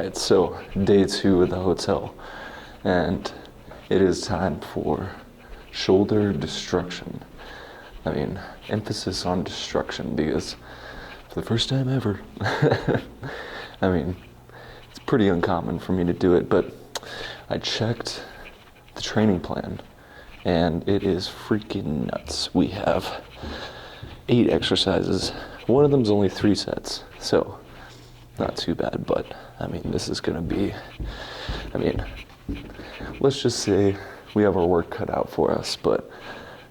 Alright, so day 2 at the hotel, and it is time for shoulder destruction. I mean, emphasis on destruction, because for the first time ever, I mean, it's pretty uncommon for me to do it, but I checked the training plan, and it is freaking nuts. We have 8 exercises. One of them's only 3 sets, so not too bad, but I mean, this is gonna be, I mean, let's just say we have our work cut out for us, but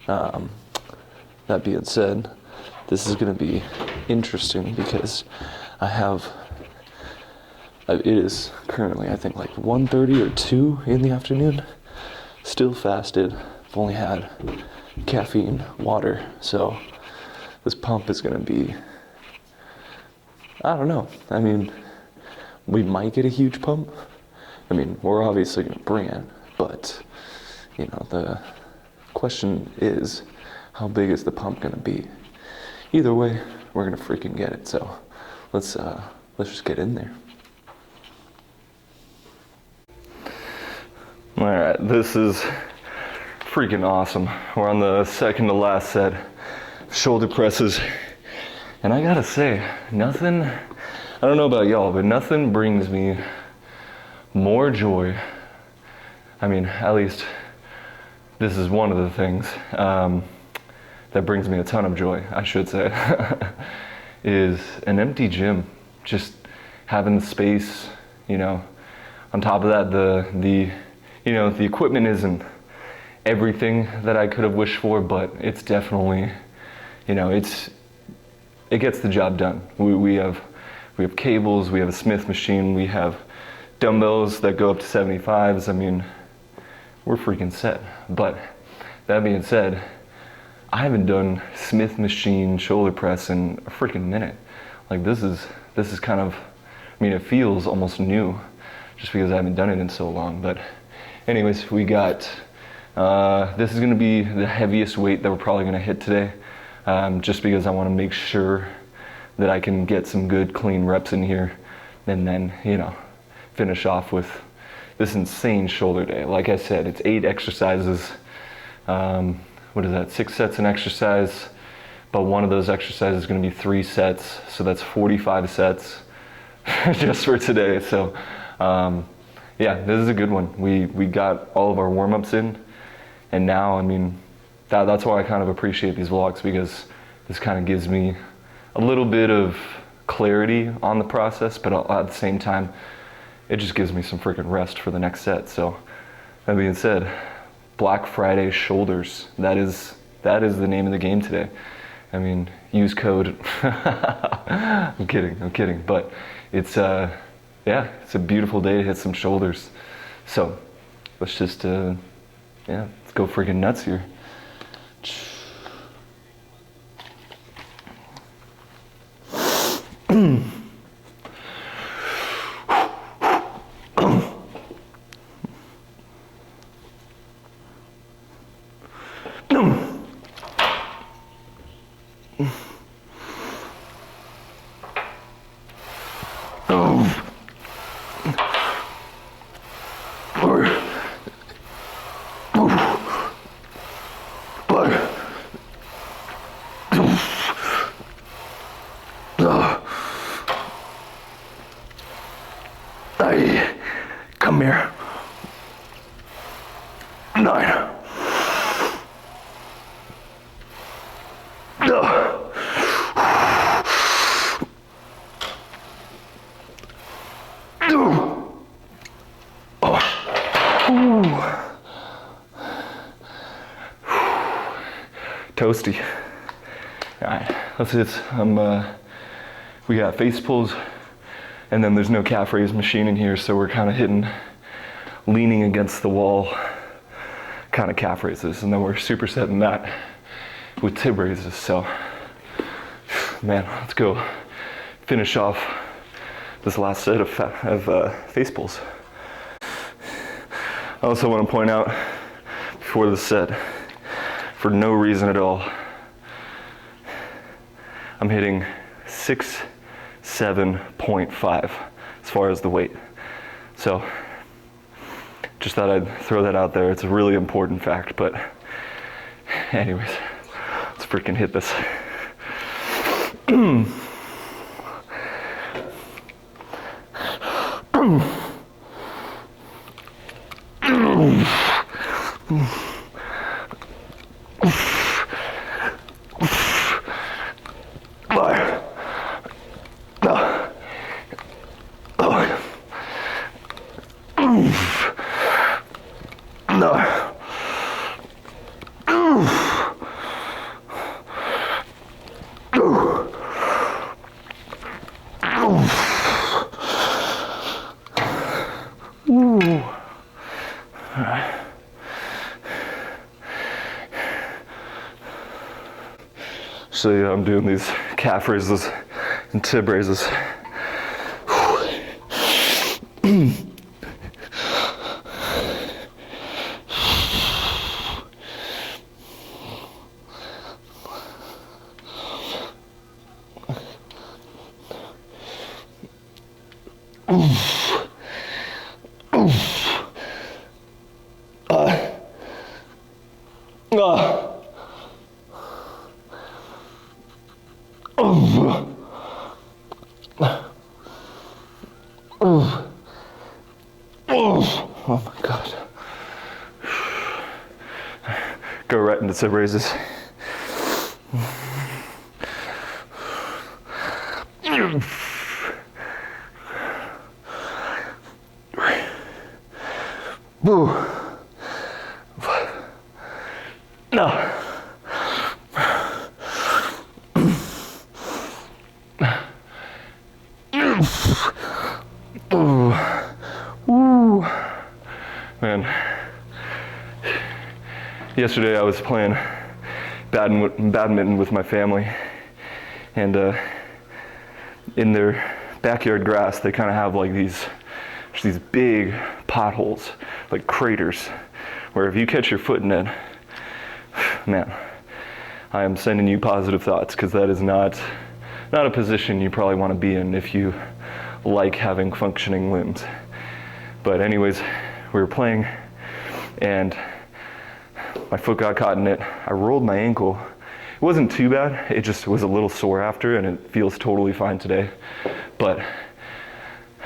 that being said, this is gonna be interesting because it is currently, I think, like 1:30 or 2 in the afternoon, still fasted. I've only had caffeine, water, so this pump is gonna be, I don't know. I mean, we might get a huge pump. I mean, we're obviously gonna bring it, but you know, the question is, how big is the pump gonna be? Either way, we're gonna freaking get it. So let's just get in there. All right, this is freaking awesome. We're on the second to last set, shoulder presses. And I gotta say, nothing, I don't know about y'all, but nothing brings me more joy. I mean, at least this is one of the things that brings me a ton of joy, I should say, is an empty gym. Just having the space, you know. On top of that, the equipment isn't everything that I could have wished for, but it's definitely, you know, it gets the job done. We have cables, we have a Smith machine, we have dumbbells that go up to 75s. I mean, we're freaking set. But that being said, I haven't done Smith machine shoulder press in a freaking minute. Like this is kind of, I mean, it feels almost new just because I haven't done it in so long. But anyways, we got, this is gonna be the heaviest weight that we're probably gonna hit today. Just because I want to make sure that I can get some good clean reps in here, and then, you know, finish off with this insane shoulder day. Like I said, it's 8 exercises. What is that? 6 sets an exercise, but one of those exercises is going to be 3 sets, so that's 45 sets just for today. So yeah, this is a good one. We got all of our warm-ups in, and now, I mean, that's why I kind of appreciate these vlogs, because this kind of gives me a little bit of clarity on the process, but at the same time, it just gives me some freaking rest for the next set. So that being said, Black Friday shoulders, that is the name of the game today. I mean, use code, I'm kidding, but it's, yeah, it's a beautiful day to hit some shoulders. So let's just, yeah, let's go freaking nuts here. Come here. 9. Toasty. All right, let's hit. We got face pulls, and then there's no calf raise machine in here, so we're kind of leaning against the wall, kind of calf raises, and then we're supersetting that with tib raises. So, man, let's go finish off this last set of face pulls. I also want to point out before the set, for no reason at all, I'm hitting 6'7.5" as far as the weight. So just thought I'd throw that out there. It's a really important fact, but anyways, let's freaking hit this. So yeah, I'm doing these calf raises and tib raises. Oh my God. Go right into tib raises. Woo. No. Woo. Man, yesterday I was playing badminton with my family, and in their backyard grass they kind of have like these big potholes, like craters, where if you catch your foot in it, man, I am sending you positive thoughts, because that is not a position you probably want to be in if you like having functioning limbs. But anyways, we were playing and my foot got caught in it. I rolled my ankle. It wasn't too bad, it just was a little sore after, and it feels totally fine today. But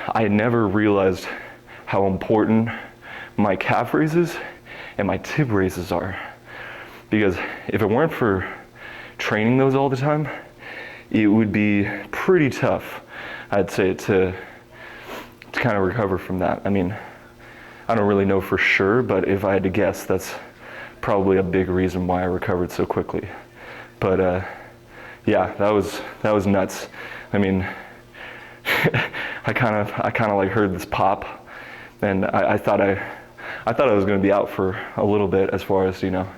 I had never realized how important my calf raises and my tib raises are. Because if it weren't for training those all the time, it would be pretty tough, I'd say, to kind of recover from that. I mean, I don't really know for sure, but if I had to guess, that's probably a big reason why I recovered so quickly. But yeah, that was nuts. I mean, I kind of like heard this pop, and I thought I was going to be out for a little bit, as far as, you know,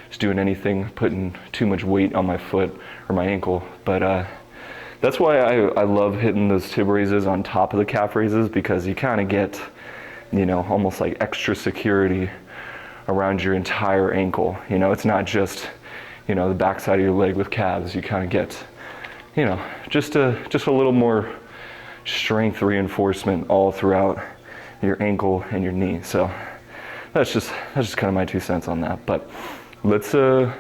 just doing anything, putting too much weight on my foot or my ankle. But that's why I love hitting those tib raises on top of the calf raises, because you kind of get, you know, almost like extra security around your entire ankle. You know, it's not just, you know, the backside of your leg with calves. You kind of get, you know, just a little more strength reinforcement all throughout your ankle and your knee. So that's just kind of my 2 cents on that. But let's go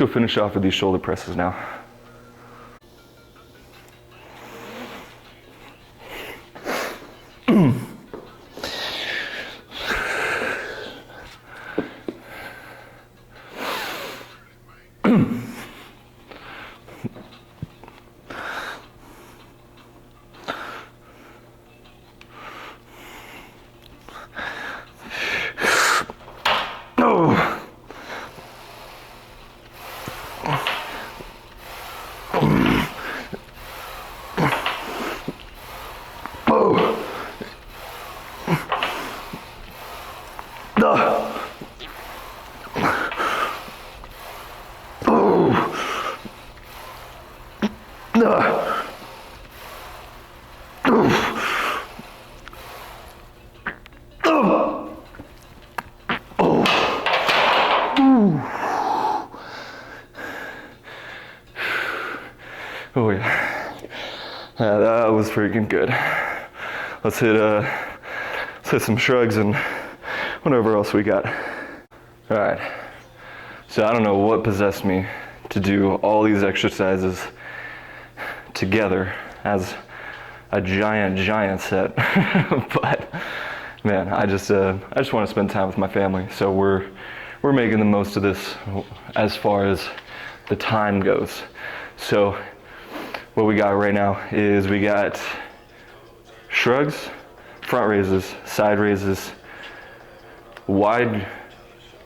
finish off with these shoulder presses now. Oh yeah, that was freaking good. Let's let's hit some shrugs and whatever else we got. All right, so I don't know what possessed me to do all these exercises together as a giant set, but man, I just want to spend time with my family, so we're making the most of this as far as the time goes. So what we got right now is we got shrugs, front raises, side raises, wide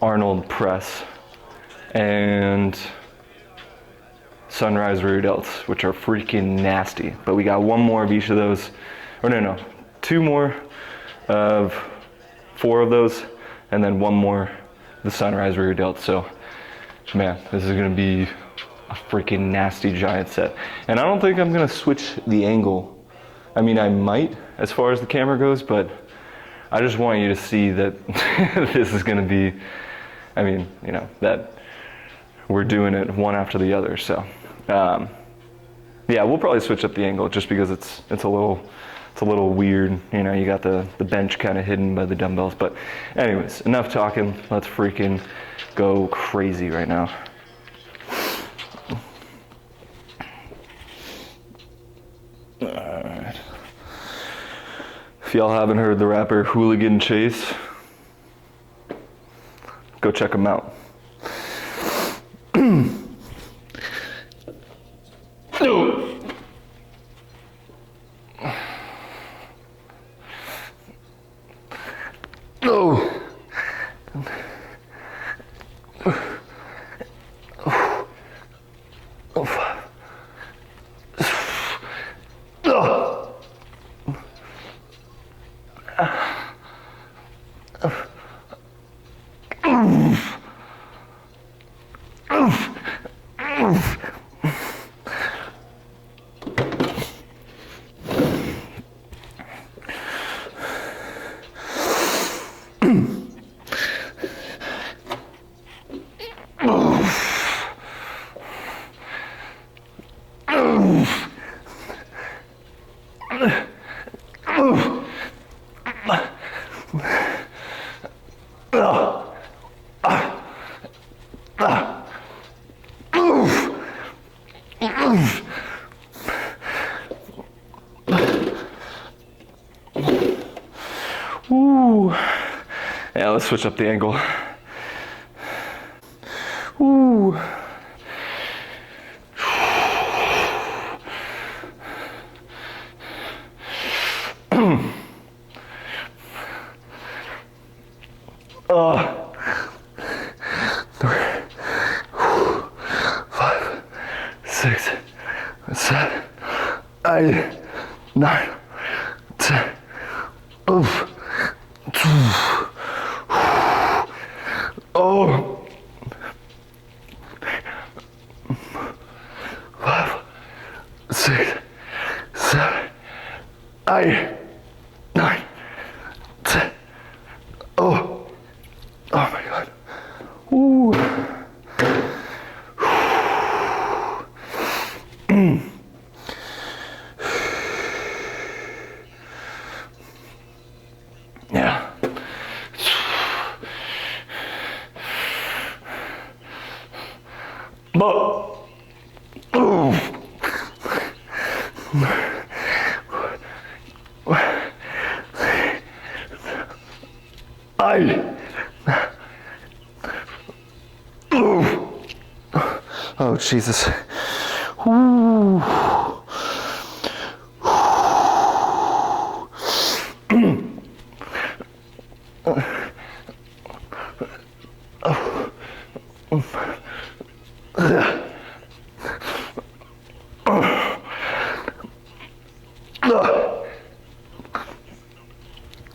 Arnold press, and sunrise rear delts, which are freaking nasty. But we got one more of each of those, or no, two more of 4 of those, and then one more the sunrise rear delts. So man, this is gonna be a freaking nasty giant set. And I don't think I'm gonna switch the angle. I mean, I might as far as the camera goes, but I just want you to see that this is gonna be, I mean, you know, that we're doing it one after the other. So yeah, we'll probably switch up the angle just because it's a little weird. You know, you got the bench kind of hidden by the dumbbells. But anyways, enough talking. Let's freaking go crazy right now. All right. If y'all haven't heard the rapper Hooligan Chase, go check him out. Ooh. Yeah, let's switch up the angle. Ooh. Six, 7, 8, 9, 10. Oh. 5, 6, 7, 8, 9, 10. Oh my God. Ooh. Yeah. But oh Jesus. Ooh.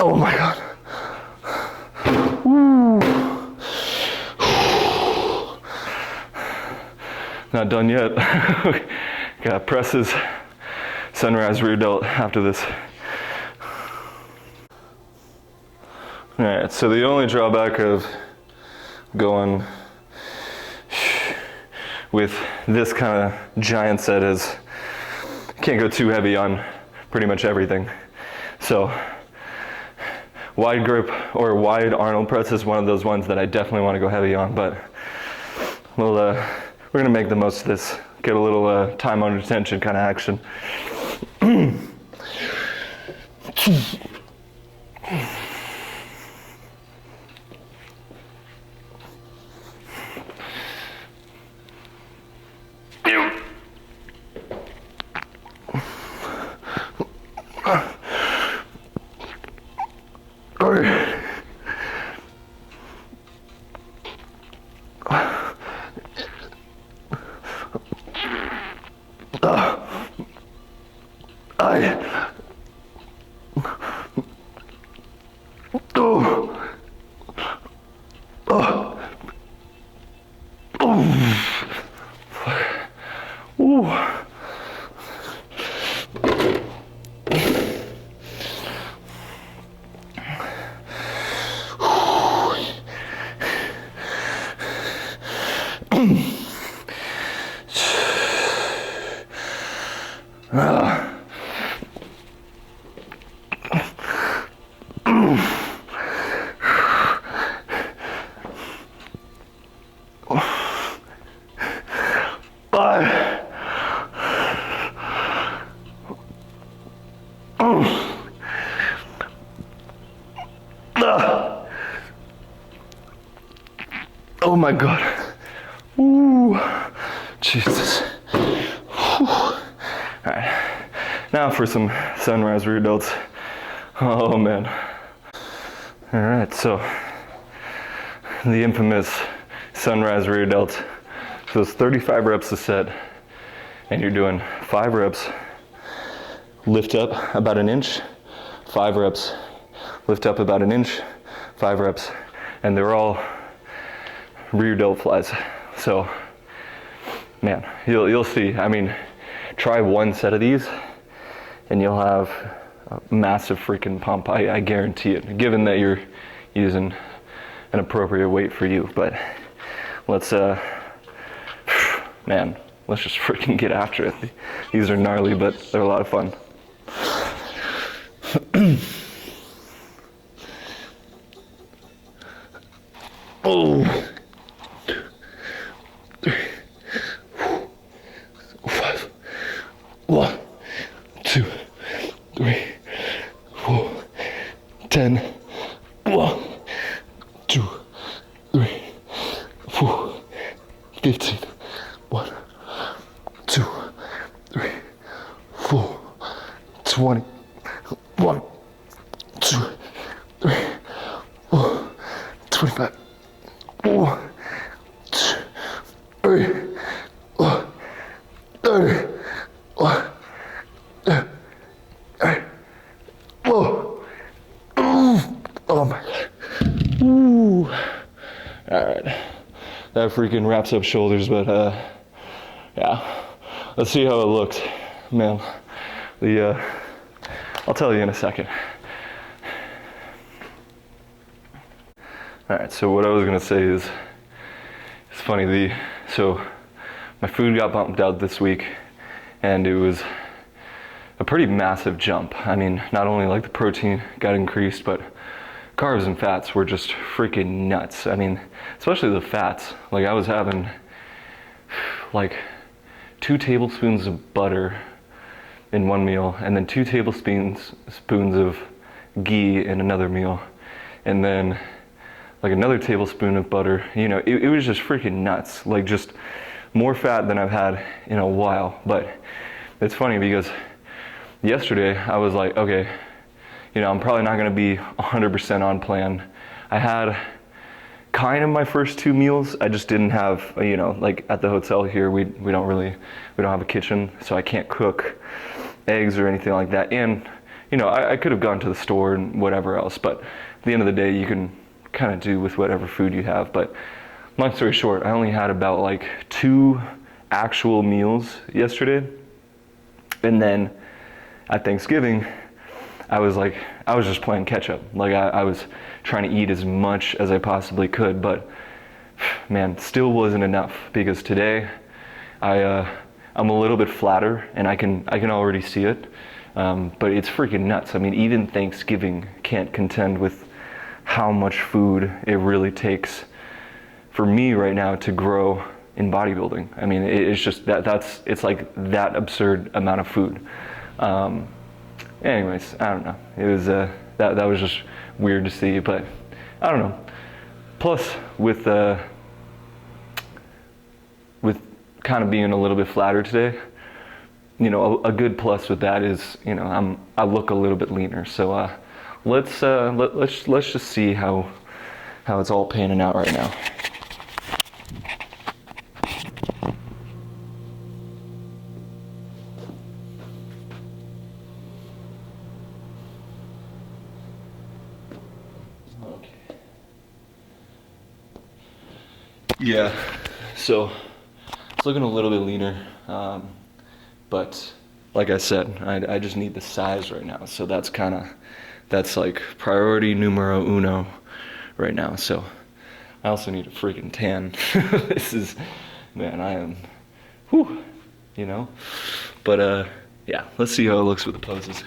Oh my God. Ooh. Not done yet. Got presses, sunrise rear delt after this. All right, so the only drawback of going with this kind of giant set is can't go too heavy on pretty much everything. So wide grip or wide Arnold press is one of those ones that I definitely want to go heavy on, but we're gonna make the most of this, get a little time under tension kind of action. Oh my God. Ooh, Jesus. All right, now for some sunrise rear delts. Oh man. All right, so the infamous sunrise rear delt. So it's 35 reps a set, and you're doing 5 reps, lift up about an inch, 5 reps, lift up about an inch, 5 reps, and they're all rear delt flies. So, man, you'll see. I mean, try one set of these, and you'll have a massive freaking pump. I guarantee it, given that you're using an appropriate weight for you. But let's, man, let's just freaking get after it. These are gnarly, but they're a lot of fun. Oh. 1, 2, 3, 4, 10. 1, 2, 3, 4, 15. 1, 2, 3, 4, 20. 1, 2, 3, 4, 25. 1, 2, 3, 4, 30. Oh my God. Ooh. All right. That freaking wraps up shoulders, but yeah. Let's see how it looked, man. I'll tell you in a second. All right, so what I was gonna say is, it's funny, so my food got bumped out this week, and it was a pretty massive jump. I mean, not only like the protein got increased, but carbs and fats were just freaking nuts. I mean, especially the fats. Like I was having like 2 tablespoons of butter in one meal, and then 2 tablespoons of ghee in another meal, and then like another tablespoon of butter. You know, it was just freaking nuts. Like just more fat than I've had in a while. But it's funny because yesterday I was like, okay, you know, I'm probably not gonna be 100% on plan. I had kind of my first 2 meals. I just didn't have, you know, like at the hotel here, we don't have a kitchen, so I can't cook eggs or anything like that. And, you know, I could have gone to the store and whatever else, but at the end of the day, you can kind of do with whatever food you have. But long story short, I only had about like 2 actual meals yesterday. And then at Thanksgiving, I was just playing catch up. Like I was trying to eat as much as I possibly could, but man, still wasn't enough, because today I'm a little bit flatter, and I can already see it. But it's freaking nuts. I mean, even Thanksgiving can't contend with how much food it really takes for me right now to grow in bodybuilding. I mean, it's just it's like that absurd amount of food. Anyways, I don't know. It was that was just weird to see, but I don't know. Plus, with kind of being a little bit flatter today, you know, a good plus with that is, you know, I look a little bit leaner. So let's just see how it's all panning out right now. Yeah, so it's looking a little bit leaner, but like I said, I just need the size right now. So that's like priority numero uno right now. So I also need a freaking tan. This is, man, I am, whew, you know. But yeah, let's see how it looks with the poses.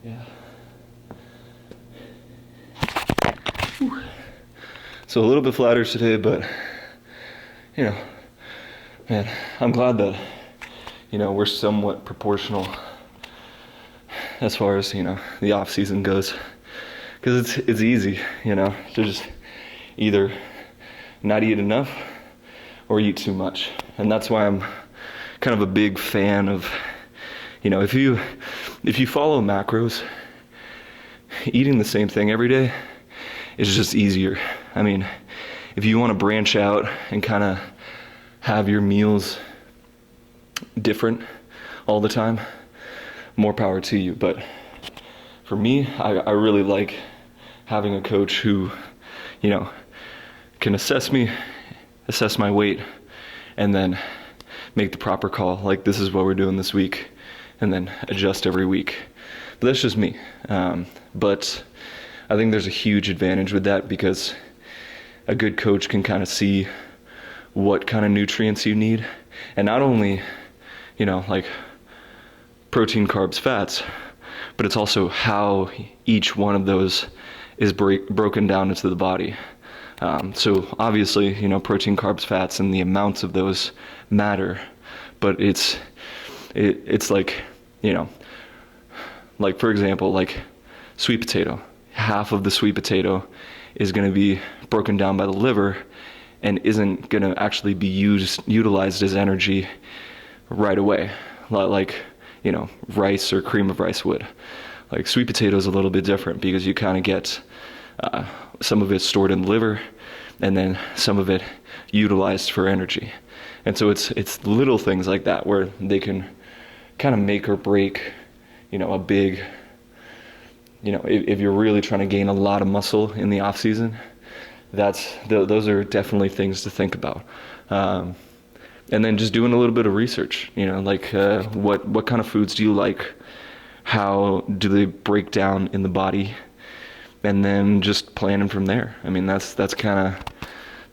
Yeah. Whew. So a little bit flatter today, but you know, man, I'm glad that, you know, we're somewhat proportional as far as, you know, the off season goes, because it's easy, you know, to just either not eat enough or eat too much. And that's why I'm kind of a big fan of, you know, if you follow macros, eating the same thing every day is just easier. I mean, if you want to branch out and kind of have your meals different all the time, more power to you. But for me, I really like having a coach who, you know, can assess me, assess my weight, and then make the proper call. Like, this is what we're doing this week, and then adjust every week. But that's just me. But I think there's a huge advantage with that, because a good coach can kind of see what kind of nutrients you need. And not only, you know, like protein, carbs, fats, but it's also how each one of those is broken down into the body. So obviously, you know, protein, carbs, fats, and the amounts of those matter, but it's like, you know, like for example, like sweet potato. Half of the sweet potato is going to be broken down by the liver and isn't going to actually be utilized as energy right away, like, you know, rice or cream of rice would. Like sweet potato is a little bit different, because you kind of get some of it stored in the liver, and then some of it utilized for energy. And so it's little things like that where they can kind of make or break, you know, a big, you know, if you're really trying to gain a lot of muscle in the off season, those are definitely things to think about. And then just doing a little bit of research, you know, like what kind of foods do you like? How do they break down in the body? And then just planning from there. I mean, that's kind of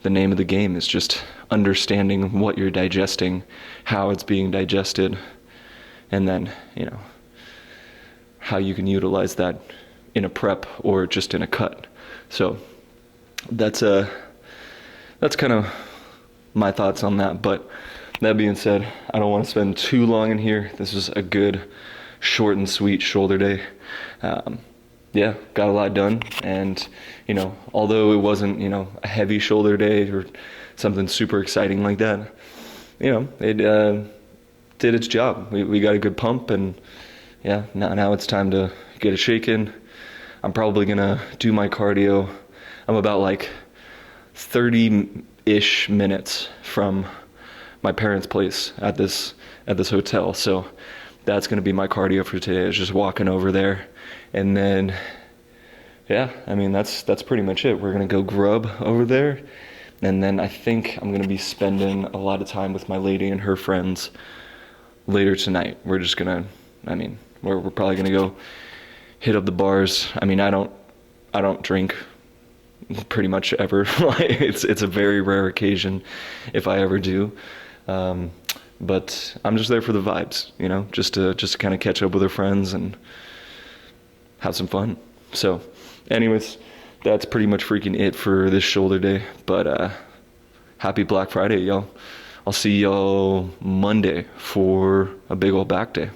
the name of the game, is just understanding what you're digesting, how it's being digested, and then, you know, how you can utilize that in a prep or just in a cut. So that's kind of my thoughts on that. But that being said, I don't want to spend too long in here. This was a good, short and sweet shoulder day. Yeah, got a lot done. And, you know, although it wasn't, you know, a heavy shoulder day or something super exciting like that, you know, it did its job. We got a good pump, and yeah, now it's time to get a shake in. I'm probably gonna do my cardio. I'm about like 30-ish minutes from my parents' place at this hotel. So that's gonna be my cardio for today, is just walking over there. And then, yeah, I mean, that's pretty much it. We're gonna go grub over there. And then I think I'm gonna be spending a lot of time with my lady and her friends later tonight. We're just gonna, I mean, we're probably gonna go hit up the bars. I mean, I don't drink pretty much ever. It's a very rare occasion if I ever do. But I'm just there for the vibes, you know, just to kind of catch up with her friends and have some fun. So anyways, that's pretty much freaking it for this shoulder day. But happy Black Friday, y'all. I'll see y'all Monday for a big old back day.